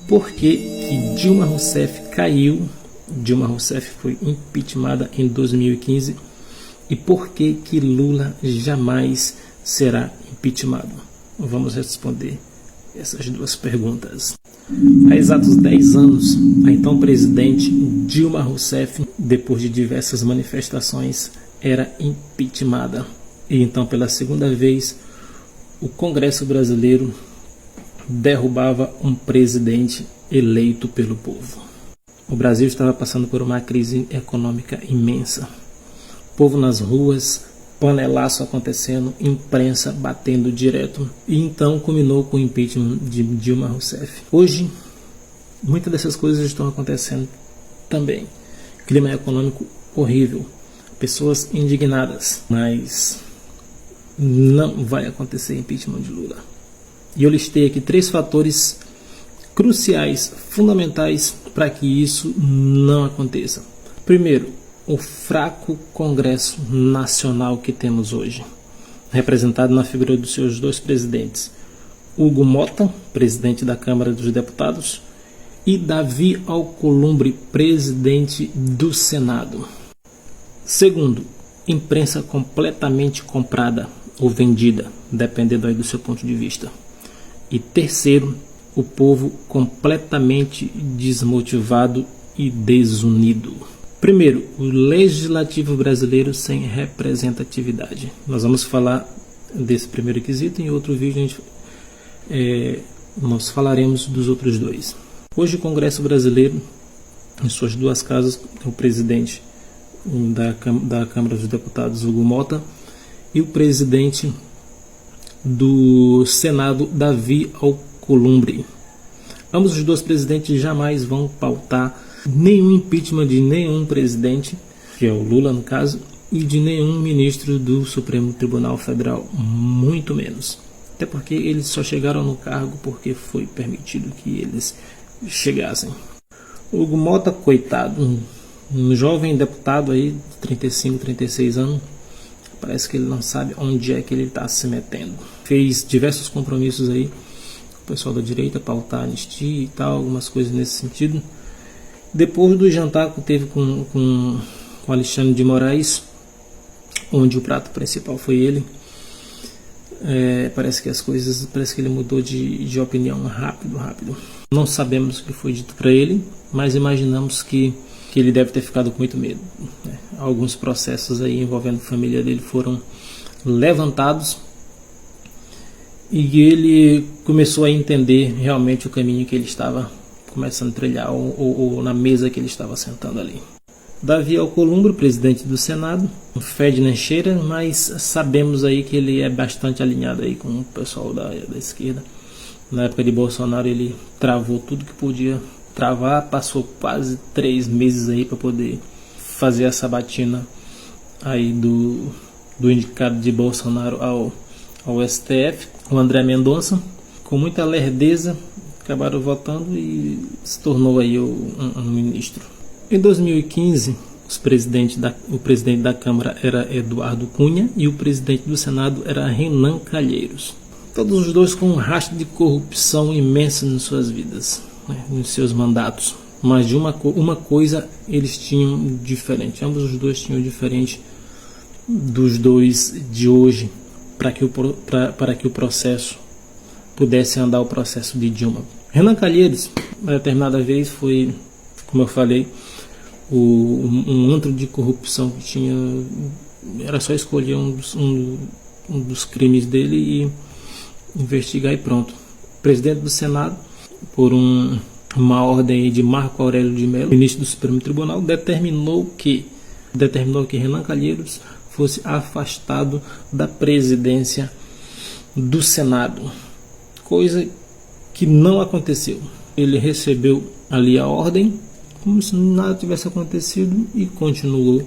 por que Dilma Rousseff caiu, Dilma Rousseff foi impeachmentada em 2015 e por que Lula jamais será impeachmentado? Vamos responder essas duas perguntas. Há exatos 10 anos, a então presidente Dilma Rousseff, depois de diversas manifestações, era impeachmentada. E então, pela segunda vez, o Congresso brasileiro derrubava um presidente eleito pelo povo. O Brasil estava passando por uma crise econômica imensa. Povo nas ruas, panelaço acontecendo, imprensa batendo direto. E então culminou com o impeachment de Dilma Rousseff. Hoje, muitas dessas coisas estão acontecendo também. Clima econômico horrível, pessoas indignadas, mas não vai acontecer impeachment de Lula. E eu listei aqui 3 fatores cruciais, fundamentais para que isso não aconteça. Primeiro, o fraco Congresso Nacional que temos hoje, representado na figura dos seus 2 presidentes, Hugo Mota, presidente da Câmara dos Deputados, e Davi Alcolumbre, presidente do Senado. Segundo, imprensa completamente comprada ou vendida, dependendo aí do seu ponto de vista. E terceiro, o povo completamente desmotivado e desunido. Primeiro, o legislativo brasileiro sem representatividade. Nós vamos falar desse primeiro quesito. Em outro vídeo nós falaremos dos outros 2. Hoje o Congresso brasileiro, em suas 2 casas, o presidente da Câmara dos Deputados, Hugo Mota, e o presidente do Senado, Davi Alcolumbre. Ambos os 2 presidentes jamais vão pautar nenhum impeachment de nenhum presidente, que é o Lula no caso, e de nenhum ministro do Supremo Tribunal Federal, muito menos. Até porque eles só chegaram no cargo porque foi permitido que eles chegassem. Hugo Mota, coitado, um jovem deputado aí de 35, 36 anos, parece que ele não sabe onde é que ele está se metendo. Fez diversos compromissos aí com o pessoal da direita, pautar anistia e tal, algumas coisas nesse sentido. Depois do jantar que teve com Alexandre de Moraes, onde o prato principal foi ele, parece que ele mudou de opinião rápido. Não sabemos o que foi dito para ele, mas imaginamos que ele deve ter ficado com muito medo. Alguns processos aí envolvendo a família dele foram levantados e ele começou a entender realmente o caminho que ele estava começando a trilhar ou na mesa que ele estava sentando ali. Davi Alcolumbre, presidente do Senado, um fede nem cheira, mas sabemos aí que ele é bastante alinhado aí com o pessoal da esquerda. Na época de Bolsonaro ele travou tudo que podia travar, passou quase 3 meses aí para poder fazer a sabatina aí do indicado de Bolsonaro ao STF, o André Mendonça, com muita lerdeza, acabaram votando e se tornou aí um ministro. Em 2015, o presidente da Câmara era Eduardo Cunha e o presidente do Senado era Renan Calheiros. Todos os 2 com um rastro de corrupção imensa em suas vidas, nos seus mandatos. Mas de uma coisa eles tinham diferente. Ambos os 2 tinham diferente dos 2 de hoje para que o processo pudesse andar, o processo de Dilma. Renan Calheiros, uma determinada vez, foi, como eu falei, um antro de corrupção que tinha. Era só escolher um dos crimes dele e investigar e pronto. O presidente do Senado, por uma ordem de Marco Aurélio de Mello, ministro do Supremo Tribunal, determinou que Renan Calheiros fosse afastado da presidência do Senado, coisa que não aconteceu. Ele recebeu ali a ordem como se nada tivesse acontecido e continuou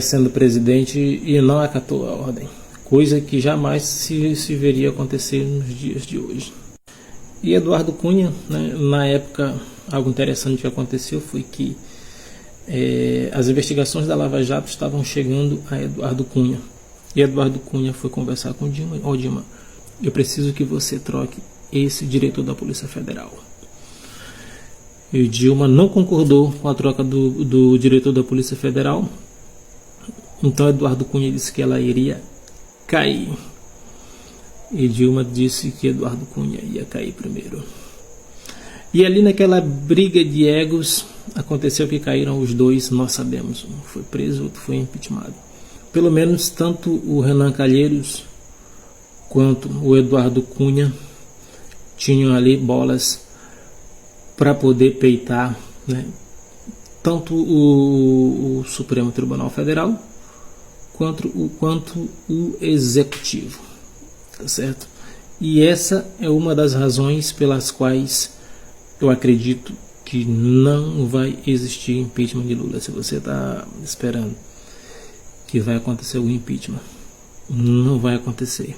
sendo presidente e não acatou a ordem, coisa que jamais se veria acontecer nos dias de hoje. E Eduardo Cunha, na época, algo interessante que aconteceu foi que as investigações da Lava Jato estavam chegando a Eduardo Cunha. E Eduardo Cunha foi conversar com Dilma. Dilma, eu preciso que você troque esse diretor da Polícia Federal. E Dilma não concordou com a troca do diretor da Polícia Federal. Então Eduardo Cunha disse que ela iria cair. E Dilma disse que Eduardo Cunha ia cair primeiro. E ali naquela briga de egos, aconteceu que caíram os dois, nós sabemos. Um foi preso, outro foi impeachmentado. Pelo menos tanto o Renan Calheiros quanto o Eduardo Cunha tinham ali bolas para poder peitar, né, tanto o Supremo Tribunal Federal quanto o Executivo, tá certo? E essa é uma das razões pelas quais eu acredito que não vai existir impeachment de Lula. Se você está esperando que vai acontecer o impeachment, não vai acontecer.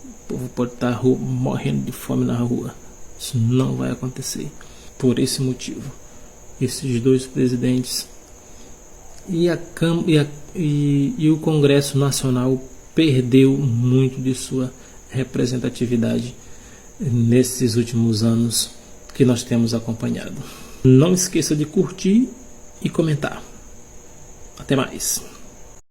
O povo pode estar morrendo de fome na rua. Isso não vai acontecer. Por esse motivo, esses dois presidentes e o Congresso Nacional perdeu muito de sua representatividade nesses últimos anos que nós temos acompanhado. Não esqueça de curtir e comentar. Até mais.